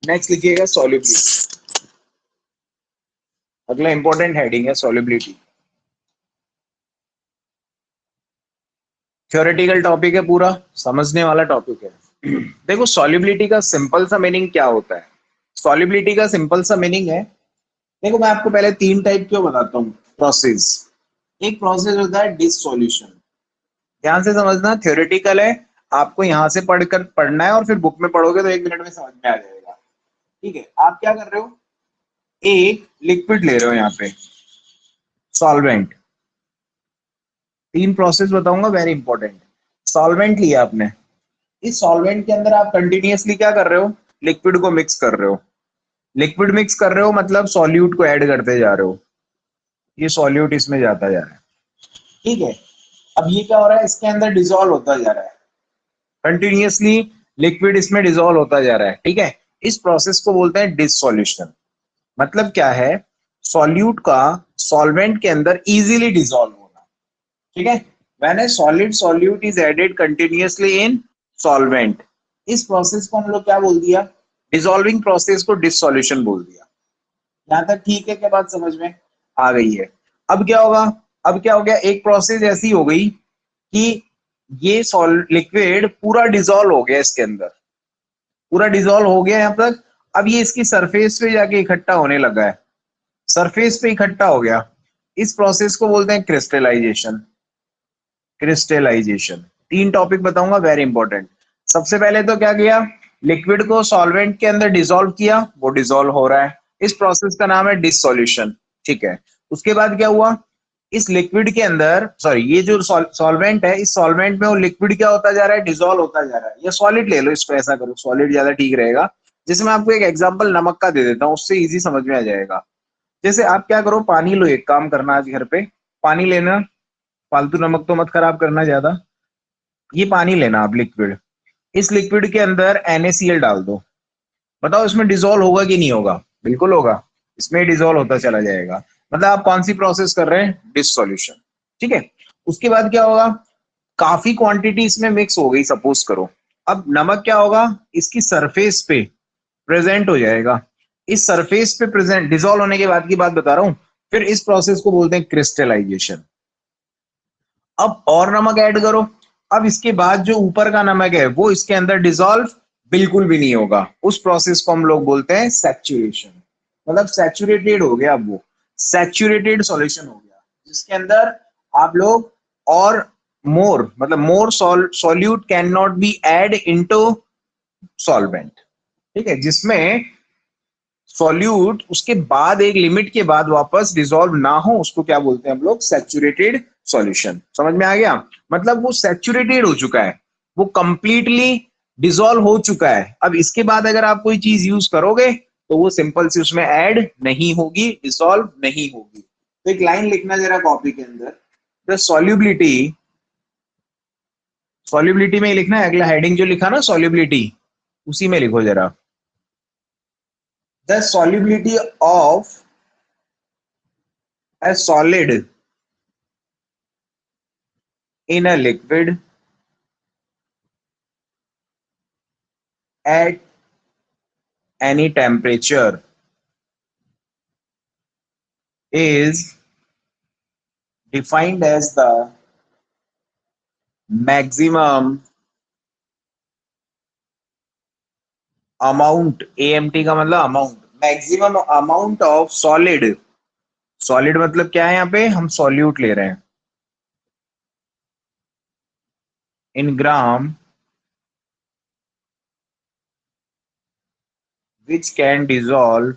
Next लिखिएगा solubility. अगला important heading है सॉल्युबिलिटी। थ्योरेटिकल टॉपिक है, पूरा समझने वाला टॉपिक है। देखो सॉल्युबिलिटी का सिंपल सा मीनिंग क्या होता है। सॉल्युबिलिटी का सिंपल सा मीनिंग है, देखो मैं आपको पहले तीन टाइप क्यों बताता हूँ प्रोसेस। एक प्रोसेस होता है डिसोल्यूशन, ध्यान से समझना, थ्योरेटिकल है, आपको यहाँ से पढ़कर पढ़ना है और फिर बुक में पढ़ोगे तो 1 मिनट में समझ में आ जाएगा। ठीक है, आप क्या कर रहे हो, एक लिक्विड ले रहे हो यहाँ पे, सॉल्वेंट। तीन प्रोसेस बताऊंगा वेरी इंपॉर्टेंट। सॉल्वेंट लिया आपने, इस सॉल्वेंट के अंदर आप कंटिन्यूअसली क्या कर रहे हो, लिक्विड को मिक्स कर रहे हो। लिक्विड मिक्स कर रहे हो मतलब सॉल्यूट को ऐड करते जा रहे हो, ये सॉल्यूट इसमें जाता जा रहा है। ठीक है, अब ये क्या हो रहा है, इसके अंदर डिसॉल्व होता जा रहा है, कंटिन्यूअसली लिक्विड इसमें डिसॉल्व होता जा रहा है। ठीक है, इस प्रोसेस को बोलते हैं डिसोल्यूशन। मतलब क्या है, सॉल्यूट का सॉल्वेंट के अंदर इजीली डिसॉल्व होना। ठीक है, when a solid solute is added continuously in solvent, इस प्रोसेस को हम लोग क्या बोल दिया, डिसॉल्विंग प्रोसेस को डिसोल्यूशन बोल दिया। यहां तक ठीक है, क्या बात समझ में आ गई है। अब क्या होगा, अब क्या हो गया, एक प्रोसेस ऐसी हो गई कि ये लिक्विड पूरा डिसॉल्व हो गया, इसके अंदर पूरा डिसॉल्व हो गया यहाँ तक। अब ये इसकी सरफेस पे जाके इकट्ठा होने लगा है, सरफेस पे इकट्ठा हो गया, इस प्रोसेस को बोलते हैं क्रिस्टलाइजेशन। क्रिस्टलाइजेशन, तीन टॉपिक बताऊंगा वेरी इंपॉर्टेंट। सबसे पहले तो क्या किया, लिक्विड को सॉल्वेंट के अंदर डिसॉल्व किया, वो डिसॉल्व हो रहा है, इस प्रोसेस का नाम है डिसोल्यूशन। ठीक है, उसके बाद क्या हुआ, इस लिक्विड के अंदर, सॉरी ये जो सॉल्वेंट है, इस सॉल्वेंट में वो लिक्विड क्या होता जा रहा है, डिसॉल्व होता जा रहा है। या सॉलिड ले लो, इसको ऐसा करो, सॉलिड ज्यादा ठीक रहेगा। जैसे मैं आपको एक एग्जांपल नमक का दे देता हूँ, उससे इजी समझ में आ जाएगा। जैसे आप क्या करो, पानी लो, एक काम करना आज घर पे, पानी लेना, फालतू नमक तो मत खराब करना ज्यादा। ये पानी लेना आप लिक्विड, इस लिक्विड के अंदर NaCl डाल दो, बताओ इसमें डिसॉल्व होगा कि नहीं होगा, बिल्कुल होगा, इसमें डिसॉल्व होता चला जाएगा। मतलब आप कौन सी प्रोसेस कर रहे हैं, डिसोल्यूशन। ठीक है, उसके बाद क्या होगा, काफी क्वांटिटी इसमें मिक्स हो गई सपोज करो, अब नमक क्या होगा, इसकी सरफेस पे प्रेजेंट हो जाएगा, इस सरफेस पे प्रेजेंट, डिसॉल्व होने के बाद की बात बता रहा हूं। फिर इस प्रोसेस को बोलते हैं क्रिस्टलाइजेशन। अब और नमक ऐड करो, अब इसके बाद जो ऊपर का नमक है वो इसके अंदर डिसॉल्व बिल्कुल भी नहीं होगा, उस प्रोसेस को हम लोग बोलते हैं सैचुरेशन। मतलब सैचुरेटेड हो गया, अब वो सैचुरेटेड सॉल्यूशन हो गया, जिसके अंदर आप लोग और मोर, मतलब more solute can not be add into solvent. ठीक है, जिसमें सॉल्यूट उसके बाद एक लिमिट के बाद वापस डिसॉल्व ना हो, उसको क्या बोलते हैं हम लोग, सैचुरेटेड सॉल्यूशन। समझ में आ गया, मतलब वो सैचुरेटेड हो चुका है, वो कंप्लीटली डिसॉल्व हो चुका है। अब इसके बाद अगर आप कोई चीज यूज करोगे तो वो सिंपल सी उसमें ऐड नहीं होगी, डिसॉल्व नहीं होगी। तो एक लाइन लिखना जरा कॉपी के अंदर, द सॉल्युबिलिटी, सॉल्युबिलिटी में ही लिखना है, अगला हेडिंग जो लिखा ना सॉल्युबिलिटी, उसी में लिखो जरा, the solubility of a solid in a liquid at any temperature is defined as the maximum amount, AMT का मतलब amount, maximum amount of solid. Solid मतलब क्या है, यहाँ पे हम सॉल्यूट ले रहे हैं, in gram which can dissolve,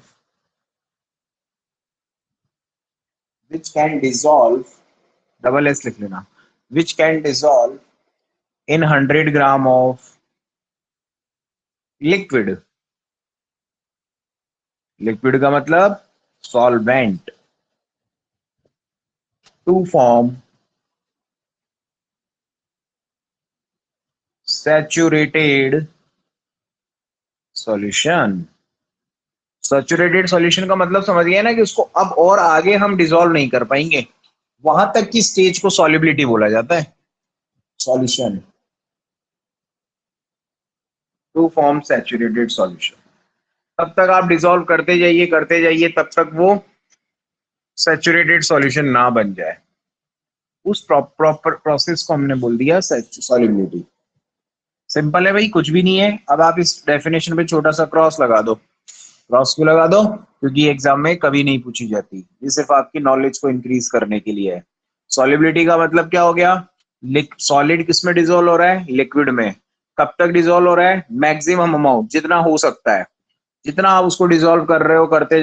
which can dissolve, double S लिख लेना, which can dissolve in 100 ग्राम of liquid। लिक्विड का मतलब solvent, to form saturated solution. Saturated solution का मतलब समझ गया ना, कि उसको अब और आगे हम डिसॉल्व नहीं कर पाएंगे, वहां तक की स्टेज को सॉल्युबिलिटी बोला जाता है, solution, to form saturated solution. तब तक आप डिसॉल्व करते जाइए तब तक वो सैचुरेटेड सॉल्यूशन ना बन जाए। उस प्रॉपर प्रोसेस को हमने बोल दिया सॉल्युबिलिटी। सिंपल है भाई, कुछ भी नहीं है। अब आप इस डेफिनेशन पे छोटा सा क्रॉस लगा दो। क्रॉस क्यों लगा दो? क्योंकि एग्जाम में कभी नहीं पूछी जाती, ये सिर्फ आपकी नॉलेज को इंक्रीज करने के लिए है। सॉलिबिलिटी का मतलब क्या हो गया? सॉलिड किस में डिजोल्व हो रहा है? लिक्विड में। कब तक डिजोल्व हो रहा है? मैक्सिमम अमाउंट, जितना हो सकता है। जितना आप उसको डिसॉल्व कर रहे हो करते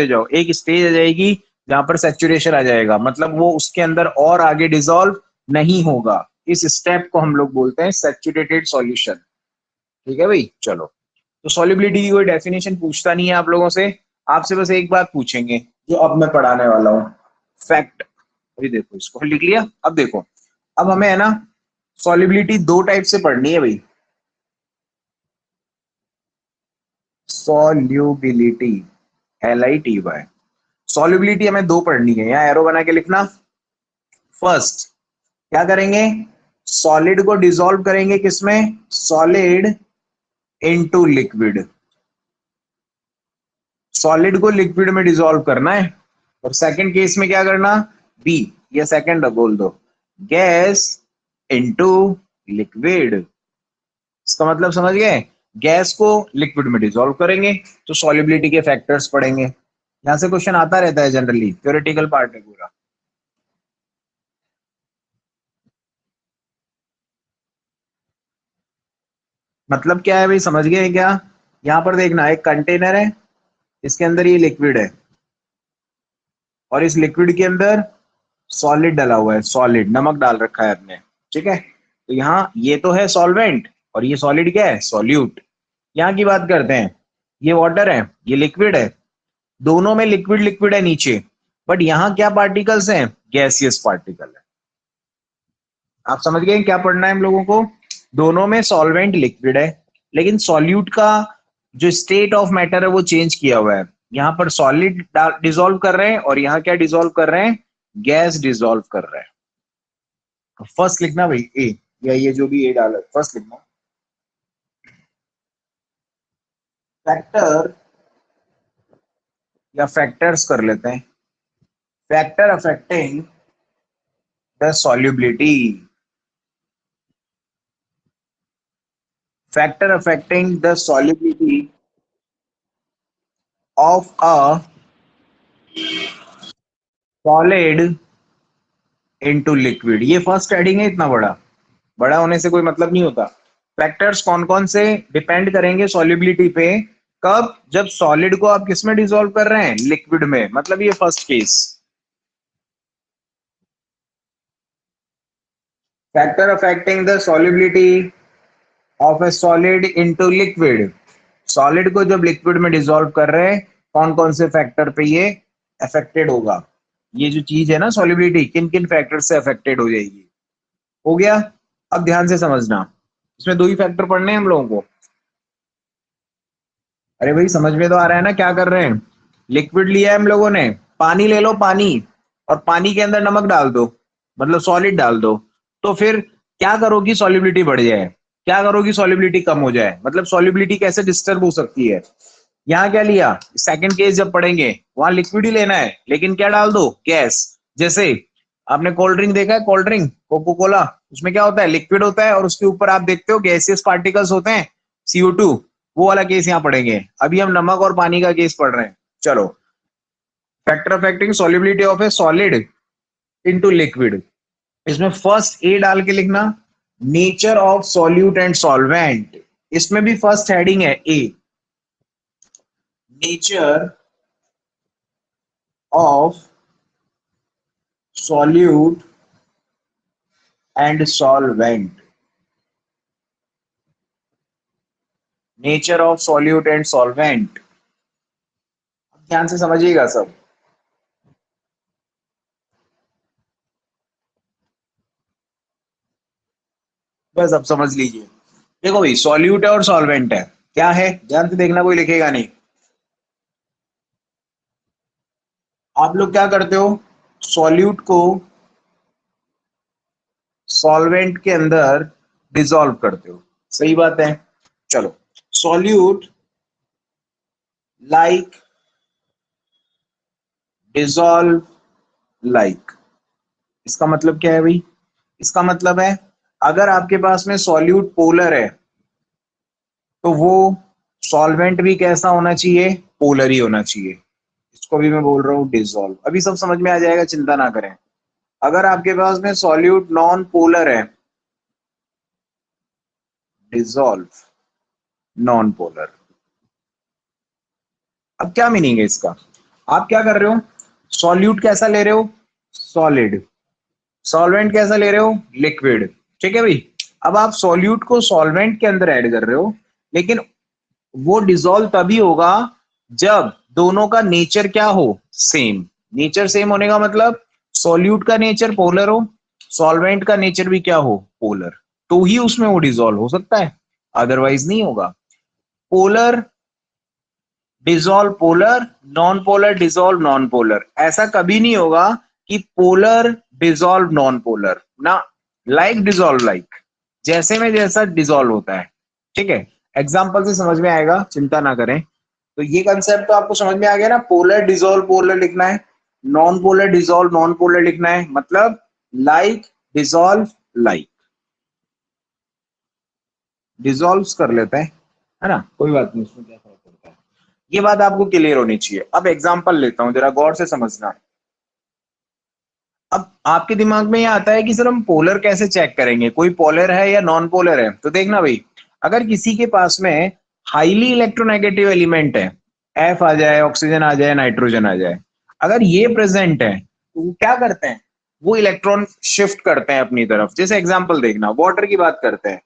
जाओ, एक स्टेज आ जाएगी जहां पर सैचुरेशन आ जाएगा, मतलब वो उसके अंदर और आगे डिसॉल्व नहीं होगा। इस स्टेप को हम लोग बोलते हैं सैचुरेटेड सॉल्यूशन। ठीक है भाई, चलो। तो सॉल्युबिलिटी की कोई डेफिनेशन पूछता नहीं है आप लोगों से, आपसे बस एक बात पूछेंगे जो अब मैं पढ़ाने वाला हूँ, फैक्ट। अभी देखो, इसको लिख लिया। अब देखो, अब हमें है ना सॉल्युबिलिटी दो टाइप से पढ़नी है भाई। Solubility, LITY। सॉल्युबिलिटी हमें दो पढ़नी है, यहाँ एरो बना के लिखना। फर्स्ट क्या करेंगे? सॉलिड को डिसॉल्व करेंगे किसमें? Solid into liquid. सॉलिड को लिक्विड में डिसॉल्व करना है। और सेकंड केस में क्या करना? बी, या सेकंड बोल दो, गैस इनटू लिक्विड। इसका मतलब समझ गए? गैस को लिक्विड में डिसॉल्व करेंगे तो सॉल्युबिलिटी के फैक्टर्स पढ़ेंगे। यहां से क्वेश्चन आता रहता है जनरली, थ्योरेटिकल पार्ट है पूरा। मतलब क्या है भाई, समझ गए क्या? यहाँ पर देखना, एक कंटेनर है, इसके अंदर ये लिक्विड है, और इस लिक्विड के अंदर सॉलिड डाला हुआ है, सॉलिड नमक डाल रखा है आपने। ठीक है, तो यहाँ ये तो है सॉल्वेंट, और ये सॉलिड क्या है? सॉल्यूट। यहाँ की बात करते हैं, ये वाटर है, ये लिक्विड है। दोनों में लिक्विड लिक्विड है नीचे, बट यहाँ क्या पार्टिकल्स हैं? गैसियस पार्टिकल है। आप समझ गए क्या पढ़ना है हम लोगों को? दोनों में सॉल्वेंट लिक्विड है, लेकिन सॉल्यूट का जो स्टेट ऑफ मैटर है वो चेंज किया हुआ है। यहाँ पर सॉलिड डिसॉल्व कर रहे हैं, और यहाँ क्या डिसॉल्व कर रहे हैं? गैस डिसॉल्व कर रहे हैं। फर्स्ट लिखना भाई ए, या ये जो भी ए डाला फर्स्ट लिखना। फैक्टर या फैक्टर्स कर लेते हैं। Factor affecting the solubility. Factor affecting the solubility of a solid into liquid. ये फर्स्ट हेडिंग है, इतना बड़ा बड़ा होने से कोई मतलब नहीं होता। फैक्टर्स कौन कौन से डिपेंड करेंगे सॉल्युबिलिटी पे? कब? जब सॉलिड को आप किस में डिसॉल्व कर रहे हैं? लिक्विड में, मतलब ये first case. Factor affecting the solubility of a solid into liquid. Solid को जब लिक्विड में डिसॉल्व कर रहे हैं, कौन कौन से फैक्टर पे ये अफेक्टेड होगा? ये जो चीज है ना सॉल्युबिलिटी, किन किन फैक्टर से अफेक्टेड हो जाएगी? हो गया? अब ध्यान से समझना, इसमें दो ही फैक्टर पढ़ने हैं हम लोगों को। अरे भाई, समझ में तो आ रहा है ना क्या कर रहे हैं? लिक्विड लिया है हम लोगों ने, पानी ले लो पानी, और पानी के अंदर नमक डाल दो, मतलब सॉलिड डाल दो। तो फिर क्या करोगी? सॉल्युबिलिटी बढ़ जाए। क्या करोगी? सॉल्युबिलिटी कम हो जाए। मतलब सॉल्युबिलिटी कैसे डिस्टर्ब हो सकती है? यहाँ क्या लिया? सेकंड केस जब पढ़ेंगे वहां लिक्विड ही लेना है, लेकिन क्या डाल दो? गैस। जैसे आपने कोल्ड ड्रिंक देखा है, कोल्ड ड्रिंक कोको कोला, उसमें क्या होता है? लिक्विड होता है, और उसके ऊपर आप देखते हो गैसियस पार्टिकल्स होते हैं, CO2। वो वाला केस यहाँ पढ़ेंगे। अभी हम नमक और पानी का केस पढ़ रहे हैं। चलो, factor affecting solubility of a solid into liquid. इसमें फर्स्ट ए डाल के लिखना, nature of solute and solvent. इसमें भी फर्स्ट हेडिंग है A, nature of solute and solvent. Nature of solute and solvent, ध्यान से समझिएगा सब। बस अब समझ लीजिए। देखो भाई, सॉल्यूट है और सॉल्वेंट है, क्या है? ध्यान से देखना, कोई लिखेगा नहीं। आप लोग क्या करते हो? सॉल्यूट को सॉल्वेंट के अंदर डिसॉल्व करते हो, सही बात है। चलो, सॉल्यूट लाइक, डिसॉल्व, लाइक। इसका मतलब क्या है भाई? इसका मतलब है अगर आपके पास में सॉल्यूट पोलर है तो वो सॉल्वेंट भी कैसा होना चाहिए? पोलर ही होना चाहिए। इसको भी मैं बोल रहा हूँ डिसॉल्व। अभी सब समझ में आ जाएगा, चिंता ना करें। अगर आपके पास में सॉल्यूट नॉन पोलर है, डिसॉल्व, नॉन पोलर। अब क्या मीनिंग है इसका? आप क्या कर रहे हो? सॉल्यूट कैसा ले रहे हो? सॉलिड। सॉल्वेंट कैसा ले रहे हो? लिक्विड। ठीक है भाई। अब आप सॉल्यूट को सॉल्वेंट के अंदर ऐड कर रहे हो, लेकिन वो डिसॉल्व तभी होगा जब दोनों का नेचर क्या हो? सेम। नेचर सेम होने का मतलब सॉल्यूट का नेचर पोलर हो, सॉल्वेंट का नेचर भी क्या हो? पोलर। तो ही उसमें वो डिसॉल्व हो सकता है, अदरवाइज नहीं होगा। Polar dissolve polar, non polar dissolve non polar. ऐसा कभी नहीं होगा कि पोलर डिसॉल्व नॉन पोलर ना। लाइक डिसॉल्व लाइक, जैसे में जैसा डिसॉल्व होता है। ठीक है, एग्जाम्पल से समझ में आएगा, चिंता ना करें। तो ये कंसेप्ट तो आपको समझ में आ गया ना। पोलर डिसॉल्व पोलर लिखना है, non polar dissolve non polar लिखना है, मतलब लाइक डिसॉल्व लाइक। डिसॉल्व कर लेते हैं, है ना, कोई बात नहीं, उसमें क्या फर्क पड़ता है। ये बात आपको क्लियर होनी चाहिए। अब एग्जांपल लेता हूं, जरा गौर से समझना। अब आपके दिमाग में ये आता है कि सर हम पोलर कैसे चेक करेंगे, कोई पोलर है या नॉन पोलर है? तो देखना भाई, अगर किसी के पास में हाईली इलेक्ट्रोनेगेटिव एलिमेंट है, एफ आ जाए, ऑक्सीजन आ जाए, नाइट्रोजन आ जाए, अगर ये प्रेजेंट है तो वो क्या करते हैं? वो इलेक्ट्रॉन शिफ्ट करते हैं अपनी तरफ। जैसे एग्जांपल देखना, वाटर की बात करते हैं।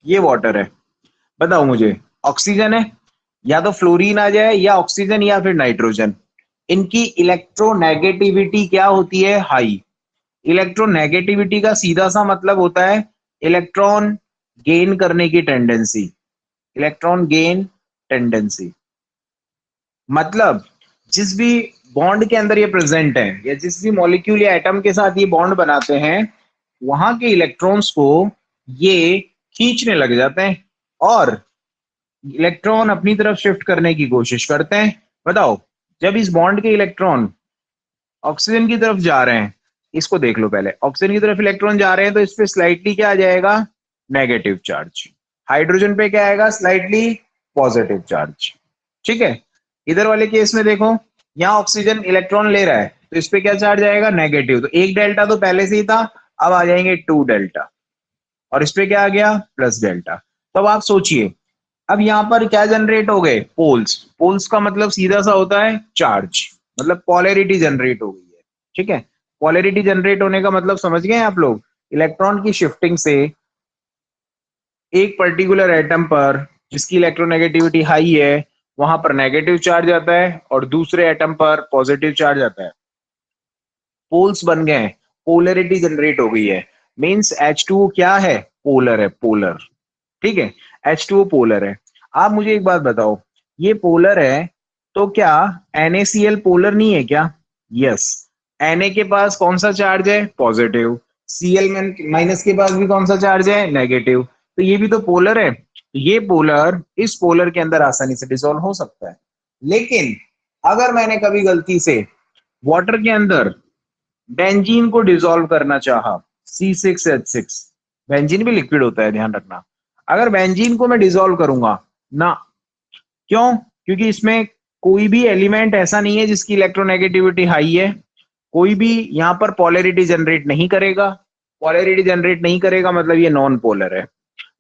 ये वाटर है, बताओ मुझे, ऑक्सीजन है, या तो फ्लोरीन आ जाए या ऑक्सीजन या फिर नाइट्रोजन। इनकी इलेक्ट्रोनेगेटिविटी क्या होती है? हाई। इलेक्ट्रोनेगेटिविटी का सीधा सा मतलब होता है इलेक्ट्रॉन गेन करने की टेंडेंसी। इलेक्ट्रॉन गेन टेंडेंसी मतलब जिस भी बॉन्ड के अंदर ये प्रेजेंट है, या जिस भी मॉलिक्यूल या एटम के साथ ये बॉन्ड बनाते हैं, वहां के इलेक्ट्रॉन्स को ये खींचने लग जाते हैं और इलेक्ट्रॉन अपनी तरफ शिफ्ट करने की कोशिश करते हैं। बताओ, जब इस बॉन्ड के इलेक्ट्रॉन ऑक्सीजन की तरफ जा रहे हैं, इसको देख लो पहले, ऑक्सीजन की तरफ इलेक्ट्रॉन जा रहे हैं तो इस पे स्लाइटली क्या आ जाएगा? Negative charge. हाइड्रोजन पे क्या आएगा? Slightly positive charge. ठीक है, इधर वाले केस में देखो, यहाँ ऑक्सीजन इलेक्ट्रॉन ले रहा है तो इस पे क्या चार्ज आएगा? नेगेटिव। तो एक डेल्टा तो पहले से ही था, अब आ जाएंगे 2 डेल्टा, और इस पे क्या आ गया? Plus delta. तो अब आप सोचिए, अब यहाँ पर क्या जनरेट हो गए? पोल्स। पोल्स का मतलब सीधा सा होता है चार्ज, मतलब पोलैरिटी जनरेट हो गई है। ठीक है, पोलैरिटी जनरेट होने का मतलब समझ गए आप लोग? इलेक्ट्रॉन की शिफ्टिंग से एक पर्टिकुलर एटम पर जिसकी इलेक्ट्रोनेगेटिविटी हाई है वहां पर नेगेटिव चार्ज आता है और दूसरे एटम पर पॉजिटिव चार्ज आता है। पोल्स बन गए, पोलैरिटी जनरेट हो गई है। मींस H2O क्या है? पोलर है, पोलर। ठीक है, H2O पोलर है। आप मुझे एक बात बताओ, ये पोलर है तो क्या NaCl पोलर नहीं है क्या? यस। Na के पास कौन सा चार्ज है? पॉजिटिव। Cl माइनस के पास भी कौन सा चार्ज है? नेगेटिव। तो ये भी तो पोलर है। ये पोलर इस पोलर के अंदर आसानी से डिसॉल्व हो सकता है। लेकिन अगर मैंने कभी गलती से वाटर के अंदर बेंजीन को डिसॉल्व करना चाहा, C6H6, बेंजीन भी लिक्विड होता है, ध्यान रखना। अगर बेंजीन को मैं डिसॉल्व करूंगा ना, क्यों? क्योंकि इसमें कोई भी एलिमेंट ऐसा नहीं है जिसकी इलेक्ट्रोनेगेटिविटी हाई है, कोई भी यहाँ पर पोलैरिटी जनरेट नहीं करेगा। पोलैरिटी जनरेट नहीं करेगा मतलब ये नॉन पोलर है।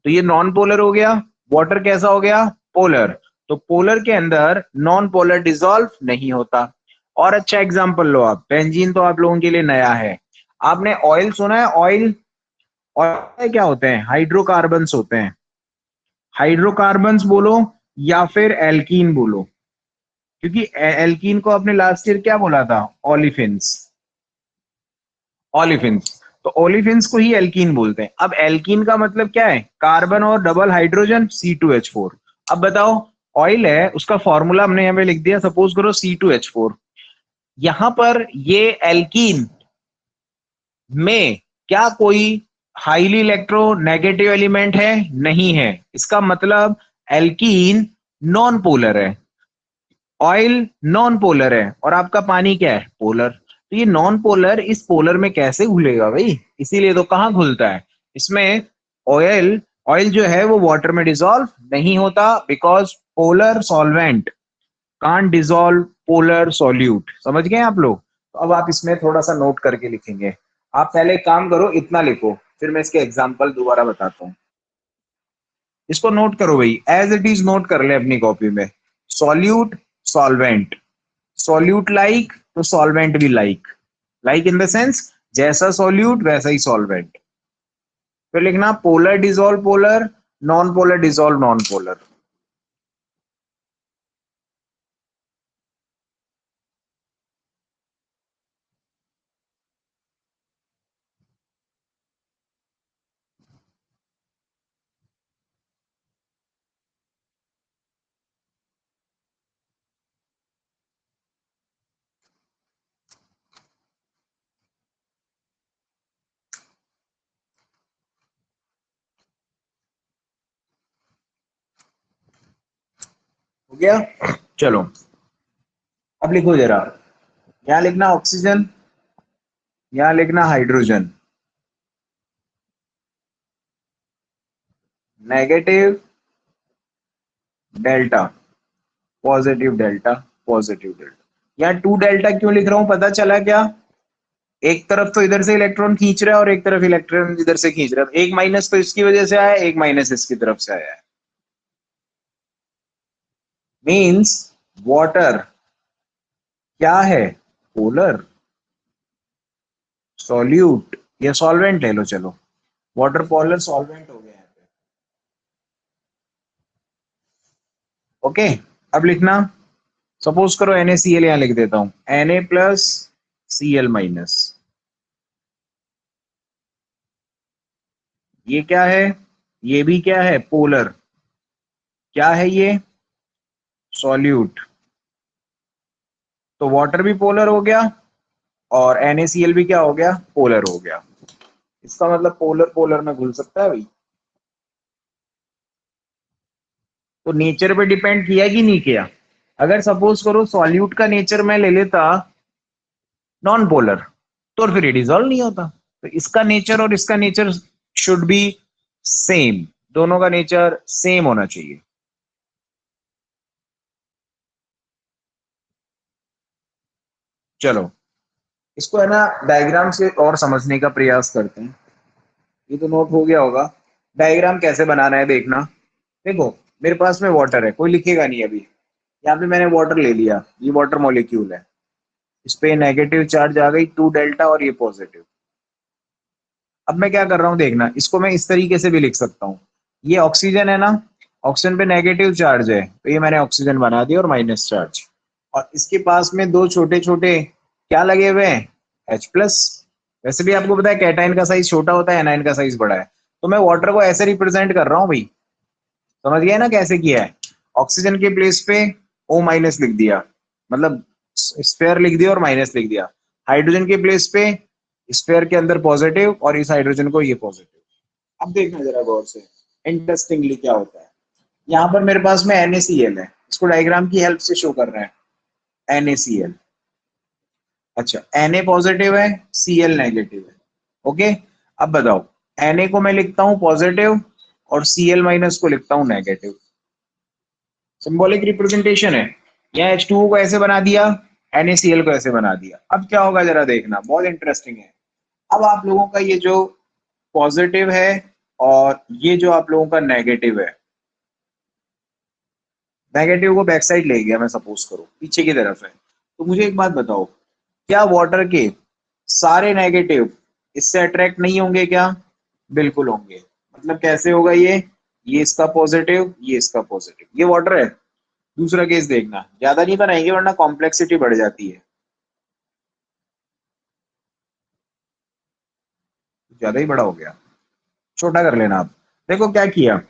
तो ये नॉन पोलर हो गया। वाटर कैसा हो गया? पोलर। तो पोलर के अंदर नॉन पोलर डिसॉल्व नहीं होता। और अच्छा एग्जांपल लो आप, बेंजीन तो आप लोगों के लिए नया है। आपने ऑयल सुना है? ऑयल, ऑयल क्या होते हैं? हाइड्रोकार्बन्स होते हैं। हाइड्रोकार्बन्स बोलो या फिर एल्कीन बोलो, क्योंकि एल्कीन को आपने लास्ट ईयर क्या बोला था? ओलिफिन्स। ओलिफिन्स, तो ओलिफिन्स को ही एल्कीन बोलते हैं। अब एल्कीन का मतलब क्या है? कार्बन और डबल हाइड्रोजन, C2H4। अब बताओ, ऑयल है, उसका फॉर्मूला हमने यहाँ पे लिख दिया, सपोज करो C2H4। यहां पर ये एल्कीन में क्या कोई हाईली इलेक्ट्रोनेगेटिव एलिमेंट है? नहीं है। इसका मतलब एल्कीन नॉन पोलर है, ऑयल नॉन पोलर है, और आपका पानी क्या है, पोलर। तो ये नॉन पोलर इस पोलर में कैसे घुलेगा भाई, इसीलिए तो कहाँ घुलता है इसमें, ऑयल। ऑयल जो है वो वाटर में डिसॉल्व नहीं होता, because polar solvent can't dissolve polar solute. समझ गए आप लोग? तो अब आप इसमें थोड़ा सा नोट करके लिखेंगे। आप पहले एक काम करो, इतना लिखो, फिर मैं इसके एग्जाम्पल दोबारा बताता हूँ। इसको नोट करो भाई, एज इट इज नोट कर ले अपनी कॉपी में। सॉल्यूट, सॉल्वेंट, सॉल्यूट लाइक तो सॉल्वेंट भी like, like in the sense जैसा सॉल्यूट वैसा ही सॉल्वेंट। फिर लिखना polar dissolve polar, non polar dissolve non polar. हो गया? चलो अब लिखो जरा, यहां लिखना ऑक्सीजन, यहां लिखना hydrogen, negative delta, positive delta, positive delta. यहाँ 2 डेल्टा क्यों लिख रहा हूं पता चला क्या? एक तरफ तो इधर से इलेक्ट्रॉन खींच रहा है और एक तरफ इलेक्ट्रॉन इधर से खींच रहा है, एक माइनस तो इसकी वजह से आया, एक माइनस इसकी तरफ से आया है। मीन्स वाटर क्या है, पोलर, सॉल्यूट या सॉल्वेंट ले लो, चलो वाटर पोलर सॉल्वेंट हो गया यहाँ पे। ओके, अब लिखना, सपोज करो NaCl यहां लिख देता हूं, Na प्लस Cl माइनस, ये क्या है, ये भी क्या है, पोलर। क्या है ये, सॉल्यूट। तो वाटर भी पोलर हो गया और NaCl भी क्या हो गया, पोलर हो गया। इसका मतलब पोलर पोलर में घुल सकता है भाई। तो नेचर पे डिपेंड किया कि नहीं किया? अगर सपोज करो सॉल्यूट का नेचर मैं ले लेता नॉन पोलर, तो फिर ये डिजोल्व नहीं होता। तो इसका नेचर और इसका नेचर शुड बी सेम, दोनों का नेचर सेम होना चाहिए। चलो इसको है ना डायग्राम से और समझने का प्रयास करते हैं। ये तो नोट हो गया होगा, डायग्राम कैसे बनाना है देखना। देखो मेरे पास में वाटर है, कोई लिखेगा नहीं अभी, यहाँ पे मैंने वाटर ले लिया, ये वाटर मॉलिक्यूल है, इस पे नेगेटिव चार्ज आ गई 2 डेल्टा और ये पॉजिटिव। अब मैं क्या कर रहा हूँ देखना, इसको मैं इस तरीके से भी लिख सकता हूँ, ये ऑक्सीजन है ना, ऑक्सीजन पे नेगेटिव चार्ज है तो ये मैंने ऑक्सीजन बना दिया और माइनस चार्ज, और इसके पास में दो छोटे छोटे क्या लगे हुए हैं, H प्लस। वैसे भी आपको पता है कैटाइन का साइज छोटा होता है, एनाइन का साइज बड़ा है, तो मैं वाटर को ऐसे रिप्रेजेंट कर रहा हूँ भाई। समझ गया ना कैसे किया है? ऑक्सीजन के प्लेस पे O माइनस लिख दिया, मतलब स्फेयर लिख दिया और माइनस लिख दिया। हाइड्रोजन के प्लेस पे स्फेयर के अंदर पॉजिटिव और इस हाइड्रोजन को ये पॉजिटिव। अब देखना जरा गौर से, इंटरेस्टिंगली क्या होता है। यहाँ पर मेरे पास में NaCl है, इसको डायग्राम की हेल्प से शो कर रहे हैं, NaCl। अच्छा Na पॉजिटिव है, Cl नेगेटिव है। ओके, अब बताओ, Na को मैं लिखता हूं पॉजिटिव और Cl माइनस को लिखता हूं नेगेटिव। सिंबॉलिक रिप्रेजेंटेशन है। यहाँ H2O को ऐसे बना दिया, NaCl को ऐसे बना दिया। अब क्या होगा जरा देखना, बहुत इंटरेस्टिंग है। अब आप लोगों का ये जो पॉजिटिव है और ये जो आप लोगों का नेगेटिव है, नेगेटिव को बैक साइड ले गया मैं, सपोज करो पीछे की तरफ है, तो मुझे एक बात बताओ, क्या वाटर के सारे नेगेटिव इससे अट्रैक्ट नहीं होंगे क्या? बिल्कुल होंगे। मतलब कैसे होगा ये इसका पॉजिटिव, ये इसका पॉजिटिव, ये वाटर है। दूसरा केस देखना, ज्यादा नहीं बनाएंगे वरना कॉम्प्लेक्सिटी बढ़ जाती है, ज्यादा ही बड़ा हो गया, छोटा कर लेना आप। देखो क्या किया,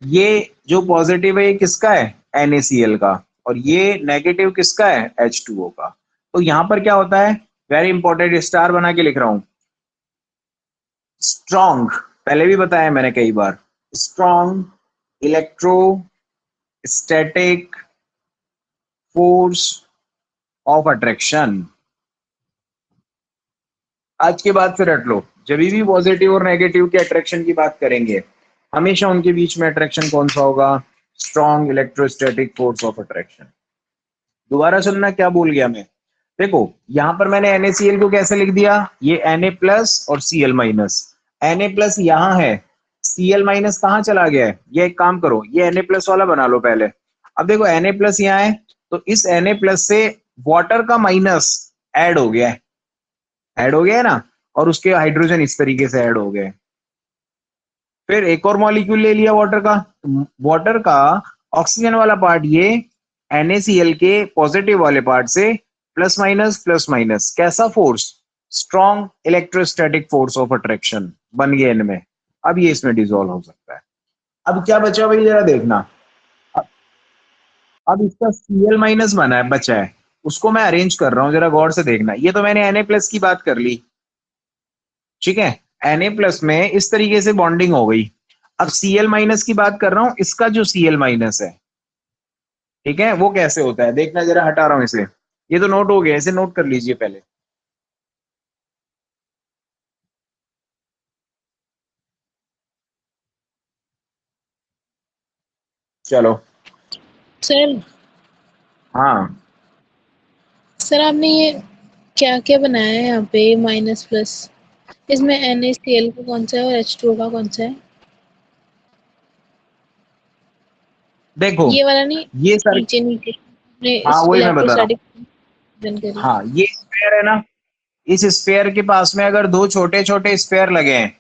ये जो पॉजिटिव है ये किसका है, NaCl का, और ये नेगेटिव किसका है, H2O का। तो यहां पर क्या होता है, वेरी इंपॉर्टेंट, स्टार बना के लिख रहा हूं, स्ट्रॉन्ग, पहले भी बताया मैंने कई बार, strong electrostatic force of attraction. आज के बाद से रट लो, जब भी पॉजिटिव और नेगेटिव के अट्रैक्शन की बात करेंगे, हमेशा उनके बीच में अट्रैक्शन कौन सा होगा? Strong electrostatic force of attraction. दोबारा सुनना क्या बोल गया मैं। देखो यहां पर मैंने NaCl को कैसे लिख दिया, ये Na प्लस और Cl माइनस। Na प्लस यहां है, Cl माइनस कहां चला गया है? ये एक काम करो, ये Na प्लस वाला बना लो पहले। अब देखो Na प्लस यहाँ है, तो इस Na प्लस से वाटर का माइनस ऐड हो गया है, ऐड हो गया है ना, और उसके हाइड्रोजन इस तरीके से ऐड हो गए। फिर एक और मॉलिक्यूल ले लिया वाटर का, वाटर का ऑक्सीजन वाला पार्ट ये NaCl के पॉजिटिव वाले पार्ट से प्लस माइनस, कैसा force? Strong electrostatic force of attraction बन गया इनमें। अब ये इसमें डिसॉल्व हो सकता है। अब क्या बचा भाई, जरा देखना। अब अब इसका Cl माइनस बना है, बचा है, उसको मैं अरेंज कर रहा हूँ, जरा गौर से देखना। ये तो मैंने Na प्लस की बात कर ली, ठीक है, Na प्लस में इस तरीके से बॉन्डिंग हो गई। अब Cl माइनस की बात कर रहा हूं, इसका जो Cl माइनस है, ठीक है, वो कैसे होता है देखना जरा। हटा रहा हूं इसे, ये तो नोट हो गया, इसे नोट कर लीजिए पहले। चलो। सर हाँ सर आपने ये क्या क्या बनाया है यहाँ पे माइनस प्लस? इसमें NaCl का कौन सा है और H2O का कौन सा है? देखो, ये वाला नहीं, ये सर, नीचे नीचे अपने हाँ वही मैं बता रहा हूँ। इलेक्ट्रोस्टैटिक करी। हाँ ये स्पेयर है ना, इस स्पेयर के पास में अगर दो छोटे छोटे स्पेयर लगे हैं,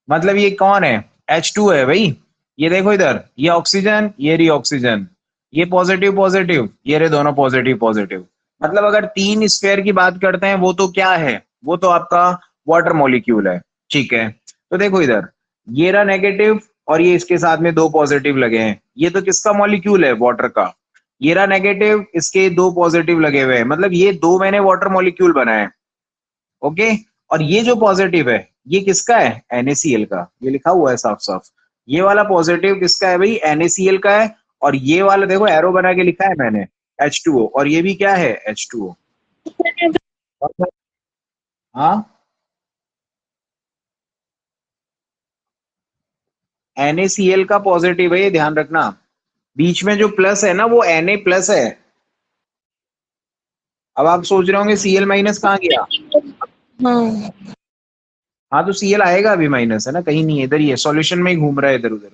मतलब ये कौन है? H2 है भाई। ये देखो इधर, ये ऑक्सीजन, ये रही ऑक्सीजन, ये पॉजिटिव पॉजिटिव, ये रहे दोनों पॉजिटिव पॉजिटिव। मतलब अगर तीन स्फेयर की बात करते हैं, वो तो क्या है? वो तो आपका वाटर मॉलिक्यूल है, ठीक है। तो देखो इधर, ये रहा नेगेटिव और ये इसके साथ में दो पॉजिटिव लगे हैं, ये तो किसका मॉलिक्यूल है? वाटर का। ये रहा नेगेटिव, इसके दो पॉजिटिव लगे हुए हैं, मतलब ये दो मैंने वाटर मॉलिक्यूल बनाए, ओके। और ये जो पॉजिटिव है, ये किसका है? NaCl का, ये लिखा हुआ है साफ साफ। ये वाला पॉजिटिव किसका है भाई? NaCl का है। और ये वाला देखो एरो बना के लिखा है मैंने, H2O, और ये भी क्या है? H2O। हाँ, NaCl का पॉजिटिव है, ये ध्यान रखना। बीच में जो प्लस है ना, वो Na प्लस है। अब आप सोच रहे होंगे Cl माइनस कहाँ गया? हाँ हाँ तो Cl आएगा अभी माइनस, है ना, कहीं नहीं है, इधर ही है, सॉल्यूशन में ही घूम रहा है इधर उधर।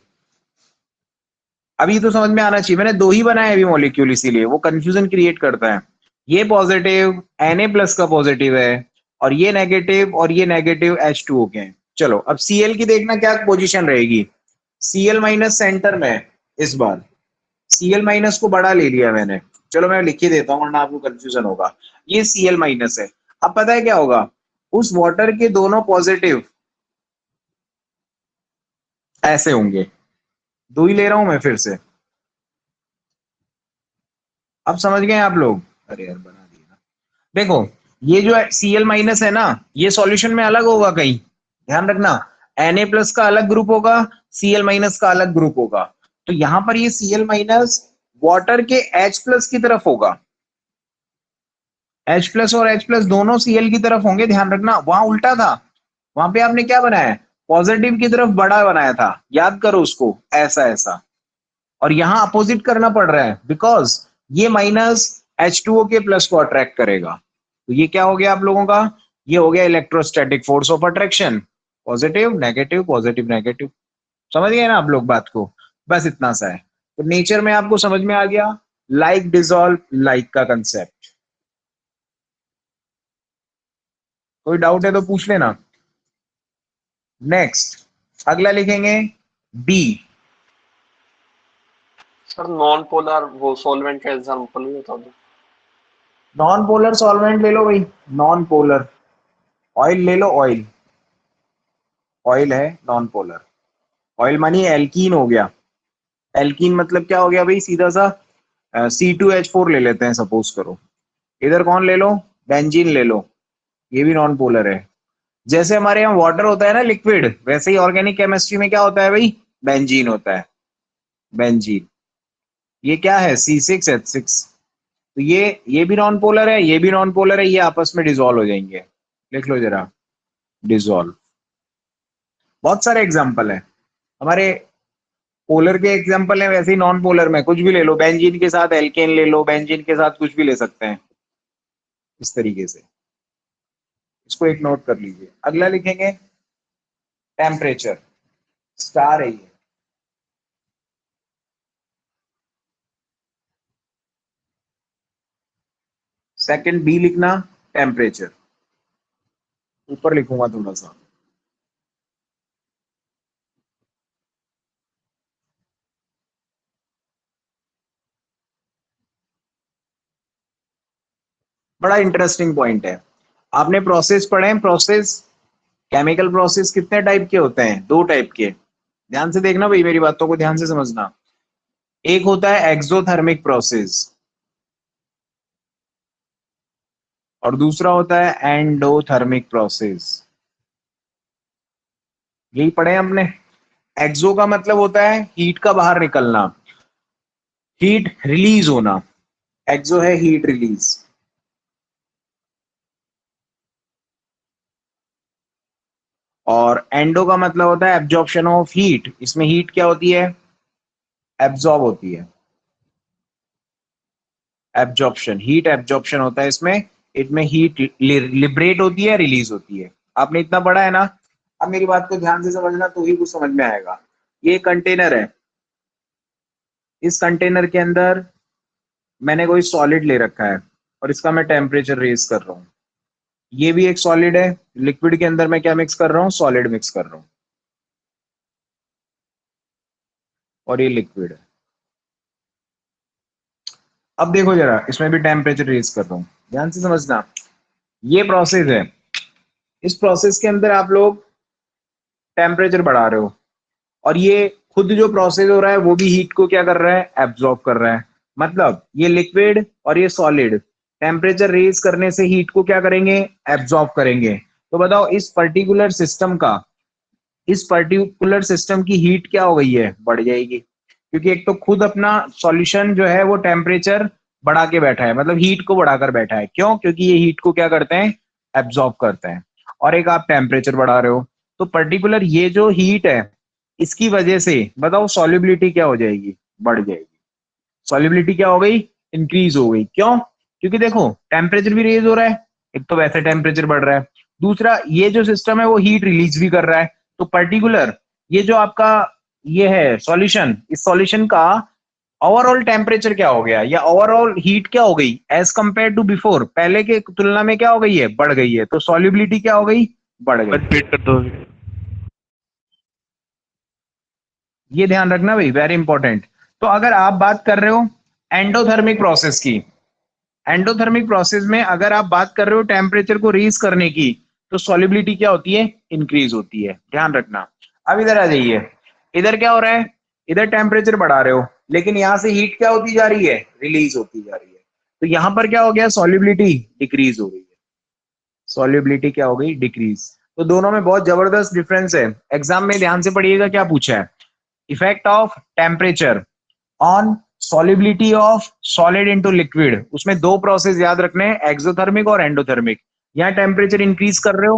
अभी तो समझ में आना चाहिए, मैंने दो ही बनाए अभी मॉलिक्यूल, इसीलिए वो कंफ्यूजन क्रिएट करता है। ये पॉजिटिव Na प्लस का पॉजिटिव है, और ये नेगेटिव H2O के हैं। चलो अब Cl की देखना क्या पोजीशन रहेगी। Cl माइनस सेंटर में है इस बार, Cl माइनस को बड़ा ले लिया मैंने। चलो मैं लिख ही देता हूँ वरना आपको कंफ्यूजन होगा। ये Cl माइनस है। अब पता है क्या होगा, उस वाटर के दोनों पॉजिटिव ऐसे होंगे, दो ही ले रहा हूं मैं फिर से। अब समझ गए आप लोग? अरे यार बना दिया। देखो, ये जो Cl माइनस है ना, ये सॉल्यूशन में अलग होगा कहीं, ध्यान रखना। Na प्लस का अलग ग्रुप होगा, Cl माइनस का अलग ग्रुप होगा। तो यहां पर ये Cl माइनस वाटर के H प्लस की तरफ होगा, H प्लस और H प्लस दोनों Cl की तरफ होंगे, ध्यान रखना। वहां उल्टा था, वहां पे आपने क्या बनाया? पॉजिटिव की तरफ बड़ा बनाया था, याद करो उसको, ऐसा ऐसा। और यहां अपोजिट करना पड़ रहा है, बिकॉज ये माइनस H2O के प्लस को अट्रैक्ट करेगा। तो ये क्या हो गया आप लोगों का? ये हो गया electrostatic force of attraction, positive negative positive negative. समझ गए ना आप लोग बात को? बस इतना सा है। तो नेचर में आपको समझ में आ गया, लाइक डिसॉल्व लाइक का कंसेप्ट। कोई डाउट है तो पूछ लेना। नेक्स्ट, अगला लिखेंगे बी। सर नॉन पोलर वो सॉल्वेंट का एग्जांपल भी बता दो। नॉन पोलर सॉल्वेंट ले लो भाई, नॉन पोलर। ऑयल ले लो, ऑयल, ऑयल है नॉन पोलर। ऑयल मानी एल्कीन हो गया। एल्कीन मतलब क्या हो गया भाई? सीधा सा C2H4 ले लेते हैं सपोज करो। इधर कौन ले लो? बेंजीन ले लो, ये भी नॉन पोलर है। जैसे हमारे यहाँ वाटर होता है ना लिक्विड, वैसे ही ऑर्गेनिक केमिस्ट्री में क्या होता है भाई? बेंजीन होता है, बेंजीन। ये क्या है C6H6, तो ये भी नॉन पोलर है, ये भी नॉन पोलर है, ये आपस में डिसॉल्व हो जाएंगे। लिख लो जरा, डिसॉल्व। बहुत सारे एग्जांपल है हमारे, पोलर के एग्जांपल है, वैसे ही नॉन पोलर में कुछ भी ले लो, बेंजीन के साथ एल्केन ले लो, बेंजीन के साथ कुछ भी ले सकते हैं इस तरीके से। इसको एक नोट कर लीजिए। अगला लिखेंगे टेम्परेचर, स्टार है ये। सेकंड बी लिखना टेम्परेचर, ऊपर लिखूंगा थोड़ा सा। बड़ा इंटरेस्टिंग पॉइंट है। आपने प्रोसेस पढ़े हैं, प्रोसेस, केमिकल प्रोसेस कितने टाइप के होते हैं? दो टाइप के। ध्यान से देखना भाई, मेरी बातों को ध्यान से समझना। एक होता है एक्सोथर्मिक प्रोसेस और दूसरा होता है एंडोथर्मिक प्रोसेस। यही पढ़े हैं हमने। एक्सो का मतलब होता है हीट का बाहर निकलना, हीट रिलीज होना। एक्सो है हीट रिलीज। और एंडो का मतलब होता है एब्जॉर्प्शन ऑफ हीट। इसमें हीट क्या होती है? एब्जॉर्ब होती है। एब्जॉर्प्शन, हीट एब्जॉर्प्शन होता है इसमें। इसमें हीट लिबरेट होती है, रिलीज होती है। आपने इतना पढ़ा है ना? अब मेरी बात को ध्यान से समझना तो ही कुछ समझ में आएगा। ये कंटेनर है, इस कंटेनर के अंदर मैंने कोई सॉलिड ले रखा है और इसका मैं टेम्परेचर रेज कर रहा हूँ। ये भी एक सॉलिड है, लिक्विड के अंदर मैं क्या मिक्स कर रहा हूँ? सॉलिड मिक्स कर रहा हूँ, और ये लिक्विड है। अब देखो जरा, इसमें भी टेम्परेचर रेज कर रहा हूँ, ध्यान से समझना। ये प्रोसेस है, इस प्रोसेस के अंदर आप लोग टेम्परेचर बढ़ा रहे हो, और ये खुद जो प्रोसेस हो रहा है वो भी हीट को क्या कर रहा है? एब्जॉर्ब कर रहा है। मतलब ये लिक्विड और ये सॉलिड टेम्परेचर रेज करने से हीट को क्या करेंगे? एब्जॉर्ब करेंगे। तो बताओ इस पर्टिकुलर सिस्टम की हीट क्या हो गई है? बढ़ जाएगी, क्योंकि एक तो खुद अपना सॉल्यूशन जो है वो टेम्परेचर बढ़ा के बैठा है, मतलब हीट को बढ़ाकर बैठा है। क्यों? क्योंकि ये हीट को क्या करते हैं? एब्जॉर्ब करते हैं। और एक आप टेम्परेचर बढ़ा रहे हो, तो पर्टिकुलर ये जो हीट है, इसकी वजह से बताओ सॉल्युबिलिटी क्या हो जाएगी? बढ़ जाएगी। सॉल्युबिलिटी क्या हो गई? इंक्रीज हो गई। क्यों? क्योंकि देखो टेम्परेचर भी रेज हो रहा है, एक तो वैसे टेम्परेचर बढ़ रहा है, दूसरा ये जो सिस्टम है वो हीट रिलीज भी कर रहा है। तो पर्टिकुलर ये जो आपका ये है सॉल्यूशन, इस सॉल्यूशन का ओवरऑल टेम्परेचर क्या हो गया, या ओवरऑल हीट क्या हो गई एज कंपेयर टू बिफोर? पहले के तुलना में क्या हो गई है? बढ़ गई है। तो सॉल्युबिलिटी क्या हो गई? बढ़ गई। रिपीट कर दो। ये ध्यान रखना भाई, वेरी इंपॉर्टेंट। तो अगर आप बात कर रहे हो एंडोथर्मिक प्रोसेस की, एंडोथर्मिक प्रोसेस में अगर आप बात कर रहे हो टेम्परेचर को रेज करने की, तो सॉल्युबिलिटी क्या होती है? इंक्रीज होती है। ध्यान रखना। अब इधर आ जाइए, इधर क्या हो रहा है? इधर टेम्परेचर बढ़ा रहे हो, लेकिन यहां से हीट क्या होती जा रही है? रिलीज होती जा रही है। तो यहां पर क्या हो गया? सॉल्युबिलिटी डिक्रीज हो गई है। सॉल्युबिलिटी क्या हो गई? डिक्रीज। तो दोनों में बहुत जबरदस्त डिफरेंस है। एग्जाम में ध्यान से पढ़िएगा क्या पूछा है। Effect of temperature on solubility of solid into liquid. उसमें दो प्रोसेस याद रखने हैं, एक्सोथर्मिक और एंडोथर्मिक। यहाँ टेम्परेचर इंक्रीज कर रहे हो,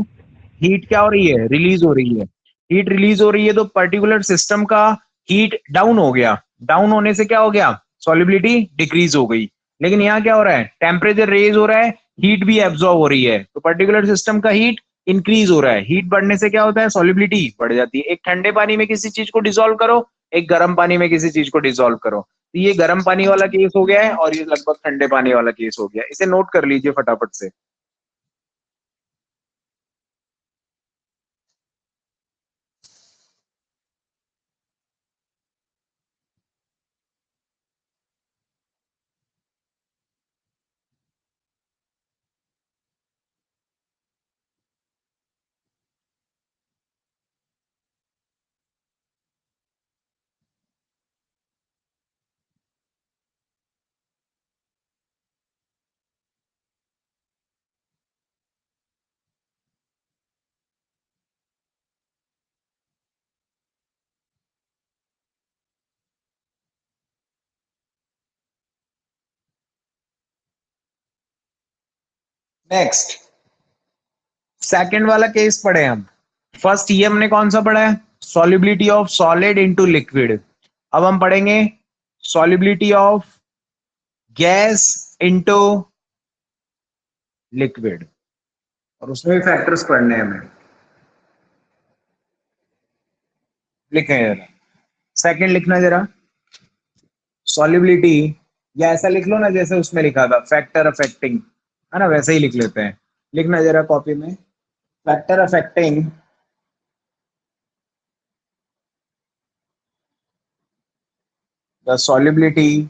हीट क्या हो रही है? रिलीज हो रही है। हीट रिलीज हो रही है तो पर्टिकुलर सिस्टम का हीट डाउन हो गया। डाउन होने से क्या हो गया? सॉलिबिलिटी डिक्रीज हो गई। लेकिन यहाँ क्या हो रहा है? टेम्परेचर रेज हो रहा है, हीट भी एब्जॉर्ब हो रही है, तो पर्टिकुलर सिस्टम का हीट इंक्रीज हो रहा है। हीट बढ़ने से क्या होता है? सॉलिबिलिटी बढ़ जाती है। एक ठंडे पानी में किसी चीज को डिसॉल्व करो, एक गर्म पानी में किसी चीज को डिसॉल्व करो, तो ये गर्म पानी वाला केस हो गया है और ये लगभग ठंडे पानी वाला केस हो गया। इसे नोट कर लीजिए फटाफट से। नेक्स्ट सेकंड वाला केस पढ़े हम। फर्स्ट ये हमने कौन सा पढ़ा है, solubility of solid into liquid. अब हम पढ़ेंगे solubility of gas into liquid, और उसमें भी फैक्टर्स पढ़ने हैं हमें। लिखें जरा, सेकंड लिखना जरा, सॉल्युबिलिटी, या ऐसा लिख लो ना जैसे उसमें लिखा था फैक्टर अफेक्टिंग, है ना, वैसे ही लिख लेते हैं। लिखना जरा कॉपी में, factor affecting the solubility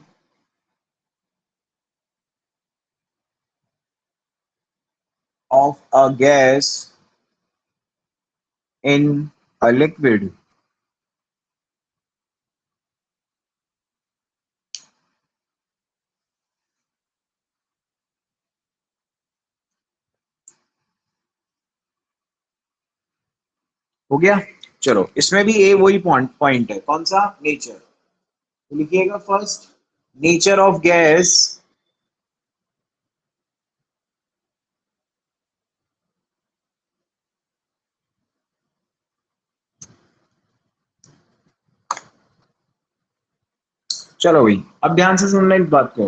of a gas in a liquid। हो गया। चलो इसमें भी ए वही पॉइंट है, कौन सा, नेचर। तो लिखिएगा फर्स्ट, नेचर ऑफ गैस चलो भाई अब ध्यान से सुनना इस बात को।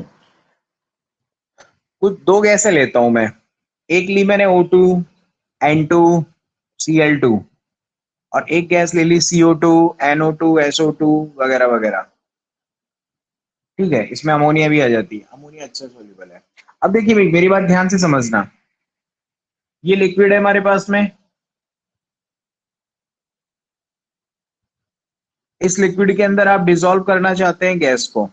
कुछ दो गैसें लेता हूं मैं, एक ली मैंने O2 N2 Cl2, और एक गैस ले ली CO2 NO2 SO2 वगैरह वगैरह। ठीक है, इसमें अमोनिया भी आ जाती है, अमोनिया अच्छा सॉल्युबल है। अब देखिए भाई मेरी बात ध्यान से समझना, ये लिक्विड है हमारे पास में, इस लिक्विड के अंदर आप डिसॉल्व करना चाहते हैं गैस को।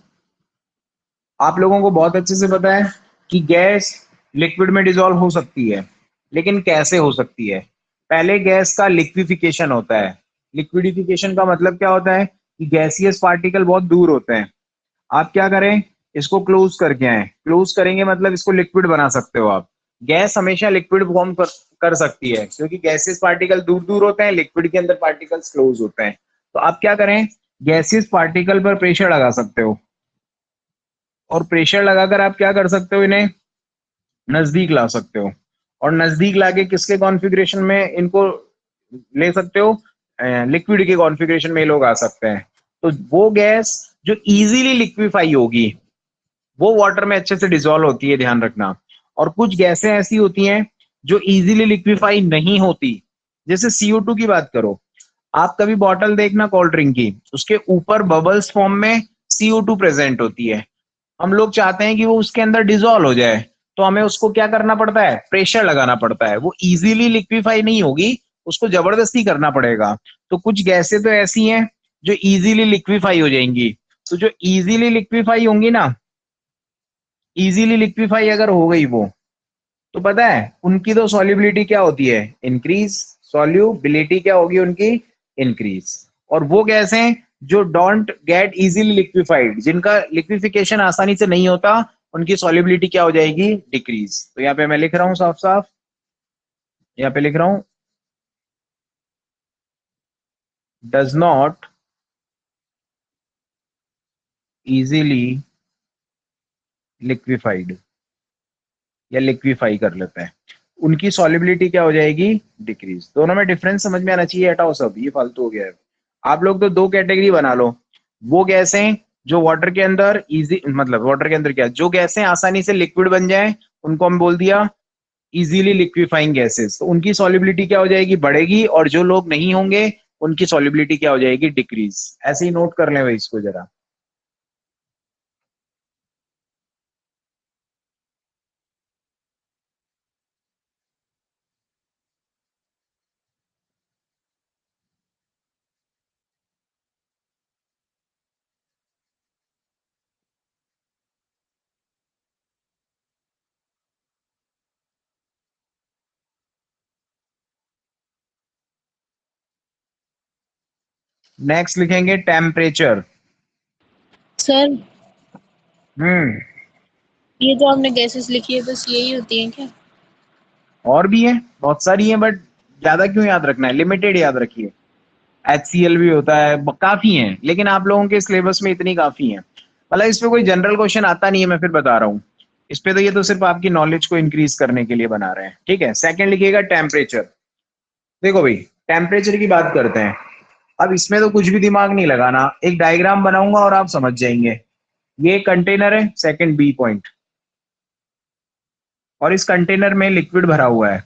आप लोगों को बहुत अच्छे से पता है कि गैस लिक्विड में डिसॉल्व हो सकती है, लेकिन कैसे हो सकती है। पहले गैस का लिक्विफिकेशन होता है। लिक्विडिफिकेशन का मतलब क्या होता है कि गैसियस पार्टिकल बहुत दूर होते हैं, आप क्या करें, इसको क्लोज करके आए। क्लोज करेंगे मतलब इसको लिक्विड बना सकते हो आप। गैस हमेशा लिक्विड फॉर्म कर सकती है, क्योंकि गैसियस पार्टिकल दूर दूर होते हैं, लिक्विड के अंदर पार्टिकल्स क्लोज होते हैं। तो आप क्या करें, गैसियस पार्टिकल पर प्रेशर लगा सकते हो, और प्रेशर लगाकर आप क्या कर सकते हो, इन्हें नजदीक ला सकते हो, और नजदीक लाके किसके कॉन्फ़िगरेशन में इनको ले सकते हो, लिक्विड के कॉन्फ़िगरेशन में ये लोग आ सकते हैं। तो वो गैस जो इजीली लिक्विफाई होगी वो वाटर में अच्छे से डिसॉल्व होती है, ध्यान रखना। और कुछ गैसें ऐसी होती हैं जो इजीली लिक्विफाई नहीं होती, जैसे CO2 की बात करो। आप कभी बॉटल देखना कोल्ड ड्रिंक की, उसके ऊपर बबल्स फॉर्म में CO2 प्रेजेंट होती है। हम लोग चाहते हैं कि वो उसके अंदर डिसॉल्व हो जाए, तो हमें उसको क्या करना पड़ता है, प्रेशर लगाना पड़ता है। वो इजीली लिक्विफाई नहीं होगी, उसको जबरदस्ती करना पड़ेगा। तो कुछ गैसें तो ऐसी हैं जो इजीली लिक्विफाई हो जाएंगी। तो जो इजीली लिक्विफाई होंगी ना, इजीली लिक्विफाई अगर हो गई वो, तो पता है उनकी तो सॉल्युबिलिटी क्या होती है, इंक्रीज। सॉल्युबिलिटी क्या होगी उनकी, इंक्रीज। और वो गैस हैं जो डोंट गेट इजीली लिक्विफाइड, जिनका लिक्विफिकेशन आसानी से नहीं होता, उनकी सॉल्युबिलिटी क्या हो जाएगी, डिक्रीज। तो यहाँ पे मैं लिख रहा हूं साफ साफ, यहाँ पे लिख रहा हूं, डज नॉट इजीली लिक्विफाइड, या लिक्विफाई कर लेते हैं, उनकी सॉल्युबिलिटी क्या हो जाएगी, डिक्रीज। दोनों में डिफरेंस समझ में आना चाहिए, हटाओ सब, ये फालतू हो गया है। आप लोग तो दो कैटेगरी बना लो, वो गैसें जो वाटर के अंदर इजी, मतलब वाटर के अंदर क्या, जो गैसें आसानी से लिक्विड बन जाए उनको हम बोल दिया इजीली लिक्विफाइंग गैसेस, तो उनकी सॉल्युबिलिटी क्या हो जाएगी, बढ़ेगी। और जो लोग नहीं होंगे उनकी सॉल्युबिलिटी क्या हो जाएगी, डिक्रीज। ऐसे ही नोट कर लें भाई इसको जरा। नेक्स्ट लिखेंगे टेम्परेचर। सर हम्म, ये जो आपने गैसेस लिखी है बस यही होती है क्या? और भी है, बहुत सारी है, बट ज्यादा क्यों याद रखना है, लिमिटेड याद रखिए। HCl भी होता है, काफी हैं, लेकिन आप लोगों के सिलेबस में इतनी काफी हैं। मतलब इस पे कोई जनरल क्वेश्चन आता नहीं है, मैं फिर बता रहा हूँ। इस पे तो ये तो सिर्फ आपकी नॉलेज को इंक्रीज करने के लिए बना रहे हैं, ठीक है। सेकंड लिखिएगा टेम्परेचर। देखो भाई टेम्परेचर की बात करते हैं। अब इसमें तो कुछ भी दिमाग नहीं लगाना, एक डायग्राम बनाऊंगा और आप समझ जाएंगे। ये कंटेनर है, सेकंड बी पॉइंट, और इस कंटेनर में लिक्विड भरा हुआ है,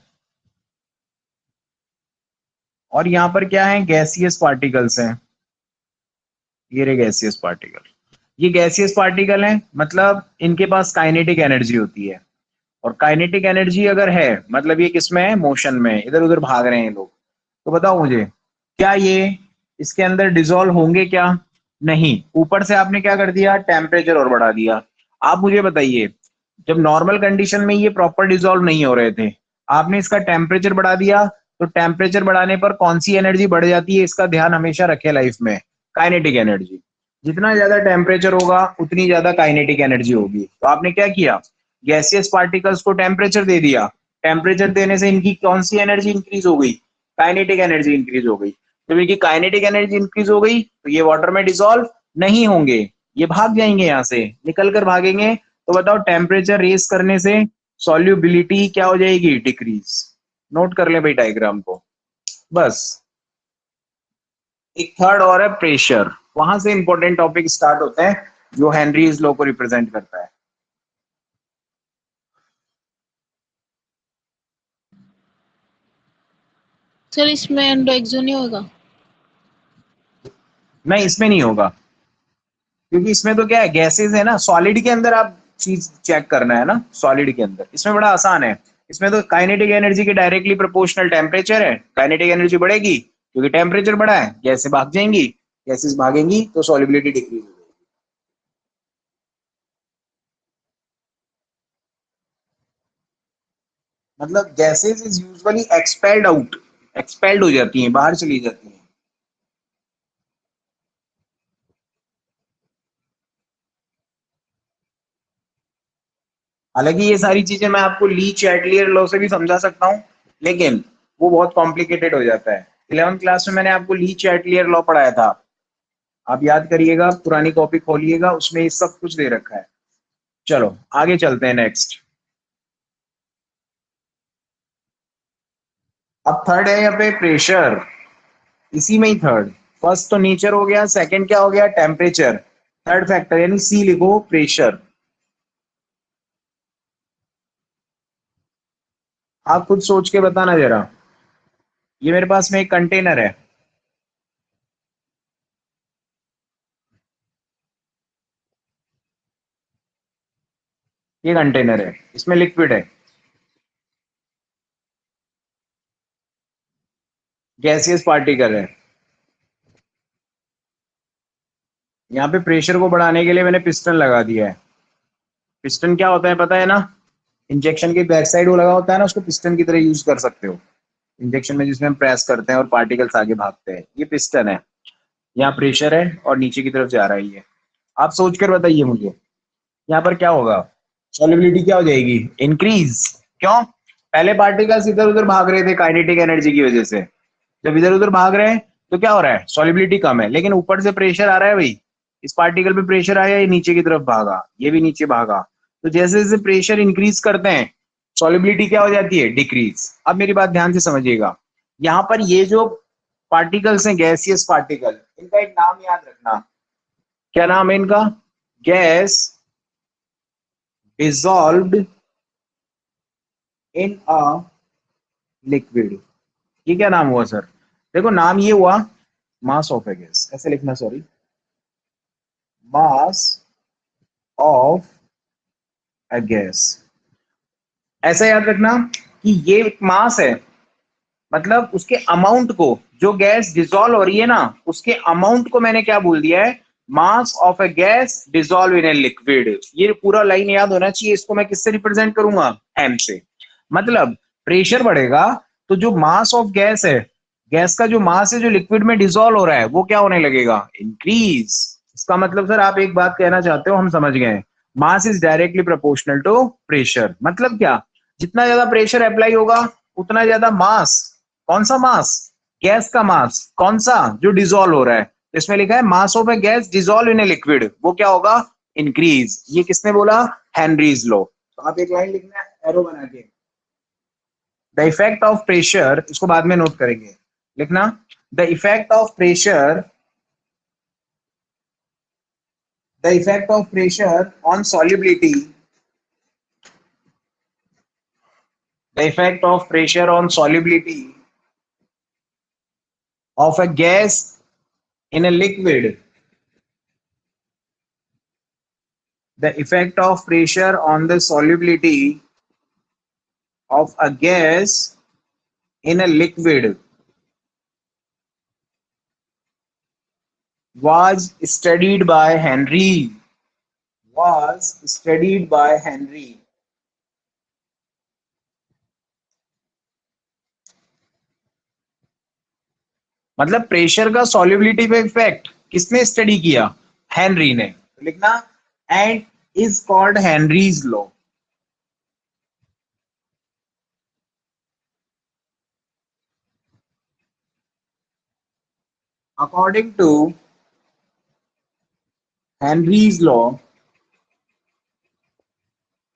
और यहां पर क्या है, गैसियस पार्टिकल्स हैं। ये रहे गैसियस पार्टिकल। ये गैसियस पार्टिकल हैं, मतलब इनके पास काइनेटिक एनर्जी होती है, और काइनेटिक एनर्जी अगर है मतलब ये किसमें है, मोशन में, इधर उधर भाग रहे हैं लोग। तो बताओ मुझे, क्या ये इसके अंदर डिसॉल्व होंगे क्या? नहीं। ऊपर से आपने क्या कर दिया, टेम्परेचर और बढ़ा दिया। आप मुझे बताइए, जब नॉर्मल कंडीशन में ये प्रॉपर डिसॉल्व नहीं हो रहे थे, आपने इसका टेम्परेचर बढ़ा दिया, तो टेम्परेचर बढ़ाने पर कौन सी एनर्जी बढ़ जाती है, इसका ध्यान हमेशा रखें लाइफ में, काइनेटिक एनर्जी। जितना ज्यादा टेम्परेचर होगा उतनी ज्यादा काइनेटिक एनर्जी होगी। तो आपने क्या किया, गैसियस पार्टिकल्स को टेम्परेचर दे दिया, टेम्परेचर देने से इनकी कौन सी एनर्जी इंक्रीज हो गई, काइनेटिक एनर्जी इंक्रीज हो गई। जब इनकी काइनेटिक एनर्जी इंक्रीज हो गई तो ये वाटर में डिसॉल्व नहीं होंगे, ये भाग जाएंगे, यहां से निकल कर भागेंगे। तो बताओ टेम्परेचर रेस करने से सॉल्युबिलिटी क्या हो जाएगी, डिक्रीज। नोट कर ले भाई डायग्राम को बस। एक थर्ड और है प्रेशर, वहां से इंपॉर्टेंट टॉपिक स्टार्ट होते हैं जो हेनरीज लॉ को रिप्रेजेंट करता है। सर इसमें एंडोएक्सो नहीं होगा? नहीं, इसमें नहीं होगा, क्योंकि इसमें तो क्या है, गैसेस है ना, सॉलिड के अंदर आप चीज चेक करना है ना, सॉलिड के अंदर। इसमें बड़ा आसान है, इसमें तो काइनेटिक एनर्जी के डायरेक्टली प्रोपोर्शनल टेम्परेचर है, काइनेटिक एनर्जी बढ़ेगी क्योंकि टेम्परेचर बढ़ा है, गैसें भाग जाएंगी, गैसेस भागेंगी तो सॉल्युबिलिटी डिक्रीज हो जाएगी। मतलब gases is usually expelled out, expelled हो जाती हैं, बाहर चली जाती हैं। हालांकि ये सारी चीजें मैं आपको ली चैटलियर लॉ से भी समझा सकता हूँ, लेकिन वो बहुत कॉम्प्लिकेटेड हो जाता है। 11th क्लास में मैंने आपको ली चैटलियर लॉ पढ़ाया था, आप याद करिएगा, पुरानी कॉपी खोलिएगा, उसमें ये सब कुछ दे रखा है। चलो आगे चलते हैं नेक्स्ट। अब थर्ड है यहाँ पे प्रेशर, इसी में ही थर्ड। फर्स्ट तो नेचर हो गया, सेकंड क्या हो गया, टेम्परेचर, थर्ड फैक्टर यानी सी लिखो, प्रेशर। आप खुद सोच के बताना जरा। ये मेरे पास में एक कंटेनर है, ये कंटेनर है, इसमें लिक्विड है, गैसियस पार्टिकल है। यहाँ पे प्रेशर को बढ़ाने के लिए मैंने पिस्टन लगा दिया है। पिस्टन क्या होता है पता है ना, इंजेक्शन के बैक साइड वो लगा होता है ना, उसको पिस्टन की तरह यूज कर सकते हो इंजेक्शन में, जिसमें हम प्रेस करते हैं और पार्टिकल्स आगे भागते हैं, ये पिस्टन है। यहाँ प्रेशर है और नीचे की तरफ जा रहा है ये। आप सोच कर बताइए मुझे, यहाँ पर क्या होगा, सॉल्युबिलिटी क्या हो जाएगी, इंक्रीज। क्यों, पहले पार्टिकल्स इधर उधर भाग रहे थे काइनेटिक एनर्जी की वजह से, जब इधर उधर भाग रहे हैं तो क्या हो रहा है, सॉल्युबिलिटी कम है, लेकिन ऊपर से प्रेशर आ रहा है भाई, इस पार्टिकल पे प्रेशर आया, ये नीचे की तरफ भागा, ये भी नीचे भागा। तो जैसे जैसे प्रेशर इंक्रीज करते हैं सॉल्युबिलिटी क्या हो जाती है, डिक्रीज। अब मेरी बात ध्यान से समझिएगा, यहाँ पर ये जो पार्टिकल्स हैं गैसियस पार्टिकल, इनका एक नाम याद रखना। क्या नाम है इनका, gas dissolved in a liquid. ये क्या नाम हुआ सर, देखो नाम ये हुआ मास ऑफ ए गैस, ऐसे लिखना, sorry, mass of A gas. ऐसा याद रखना कि ये एक मास है, मतलब उसके अमाउंट को, जो गैस डिसॉल्व हो रही है ना, उसके अमाउंट को मैंने क्या बोल दिया है, mass of A gas dissolve in a liquid. ये पूरा लाइन याद होना चाहिए। इसको मैं किससे रिप्रेजेंट करूंगा, एम से। मतलब प्रेशर बढ़ेगा तो जो मास ऑफ गैस है, गैस का जो मास है जो लिक्विड में डिसॉल्व हो रहा है, वो क्या होने लगेगा, इंक्रीज। इसका मतलब सर आप एक बात कहना चाहते हो, हम समझ गए, mass is directly proportional to pressure. मतलब क्या, जितना ज्यादा प्रेशर अप्लाई होगा उतना ज्यादा मास, कौन सा मास, गैस का मास, कौन सा, जो डिसॉल्व हो रहा है। इसमें लिखा है mass of A gas dissolve in a liquid, वो क्या होगा, इंक्रीज। ये किसने बोला, हेनरीज लॉ। तो आप एक लाइन लिखना है एरो बना के, द इफेक्ट ऑफ प्रेशर, इसको बाद में नोट करेंगे, लिखना the effect of pressure, the effect of pressure on solubility, the effect of pressure on solubility of a gas in a liquid, the effect of pressure on the solubility of a gas in a liquid was studied by Henry, was studied by Henry. मतलब pressure का solubility पे effect किसने study किया? Henry ने। तो लिखना and is called Henry's law. According to Henry's law,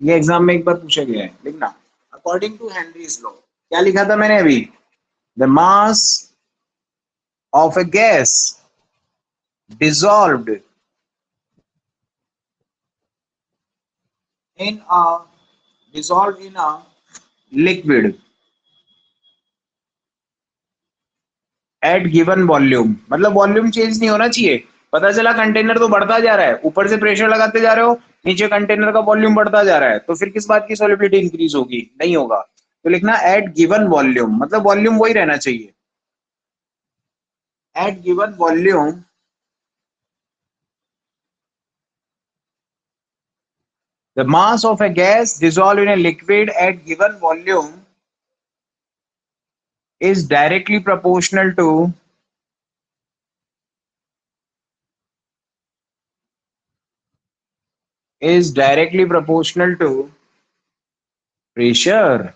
ये exam में एक बार पूछा गया है, लिखना अकॉर्डिंग टू हेनरीज लॉ। क्या लिखा था मैंने अभी? The mass of a gas dissolved in a liquid at given volume, मतलब वॉल्यूम चेंज नहीं होना चाहिए। पता चला कंटेनर तो बढ़ता जा रहा है, ऊपर से प्रेशर लगाते जा रहे हो, नीचे कंटेनर का वॉल्यूम बढ़ता जा रहा है, तो फिर किस बात की सॉल्युबिलिटी इंक्रीज होगी? नहीं होगा। तो लिखना एट गिवन वॉल्यूम, मतलब वॉल्यूम वही रहना चाहिए। At given volume, the mass of a gas dissolved in a liquid at given volume is directly proportional to pressure.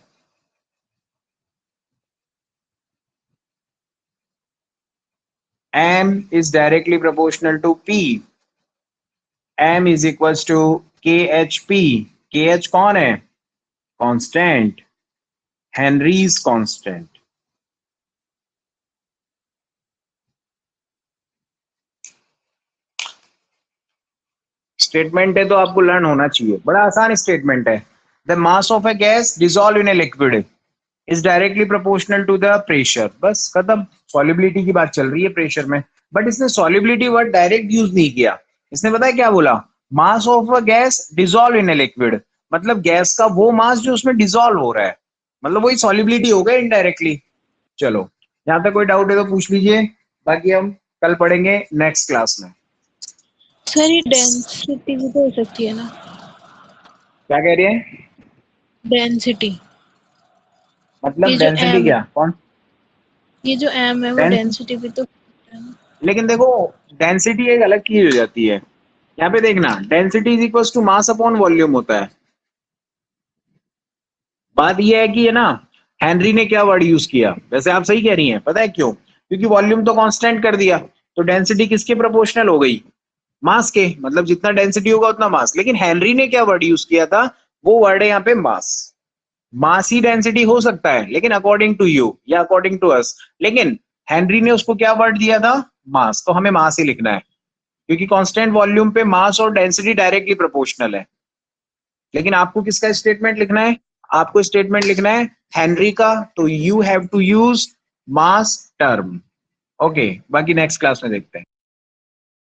M is directly proportional to P. M is equals to KHP. KH कौन है? Constant. Henry's constant. Statement है तो आपको learn होना चाहिए, बड़ा आसान statement है। The mass of a gas dissolve in a liquid is directly proportional to the pressure. बस खत्म, सॉल्युबिलिटी की बात चल रही है प्रेशर में, बट इसने सॉल्युबिलिटी वर्ड डायरेक्ट यूज नहीं किया। इसने पता है क्या बोला? मास of a gas dissolve in a liquid, मतलब गैस का वो मास जो उसमें डिसॉल्व हो रहा है, मतलब वही सॉल्युबिलिटी हो गया इनडायरेक्टली। चलो, यहाँ तक कोई डाउट है तो पूछ लीजिए, बाकी हम कल पढ़ेंगे नेक्स्ट क्लास में। सर ये डेंसिटी भी तो हो सकती है ना? क्या कह रही है? डेंसिटी, मतलब ये जो डेंसिटी M, क्या? कौन? ये जो M है वो डेंसिटी भी तो है ना? लेकिन देखो, डेंसिटी एक अलग चीज हो जाती है। यहाँ पे देखना, density is equal to mass upon volume होता है। बात यह है कि है ना, हेनरी ने क्या वर्ड यूज किया? वैसे आप सही कह रही हैं, पता है क्यों? क्योंकि वॉल्यूम तो कांस्टेंट कर दिया, तो डेंसिटी किसके प्रोपोर्शनल हो गई? मास के, मतलब जितना डेंसिटी होगा उतना मास। लेकिन हेनरी ने क्या वर्ड यूज किया था? वो वर्ड है यहाँ पे मास। मास ही डेंसिटी हो सकता है, लेकिन अकॉर्डिंग टू यू या अकॉर्डिंग टू अस, लेकिन हेनरी ने उसको क्या वर्ड दिया था? मास। तो हमें मास ही लिखना है, क्योंकि कांस्टेंट वॉल्यूम पे मास और डेंसिटी डायरेक्टली प्रोपोर्शनल है। लेकिन आपको किसका स्टेटमेंट लिखना है? आपको स्टेटमेंट लिखना है हेनरी का, तो you have to use mass term. Okay, बाकी नेक्स्ट क्लास में देखते हैं।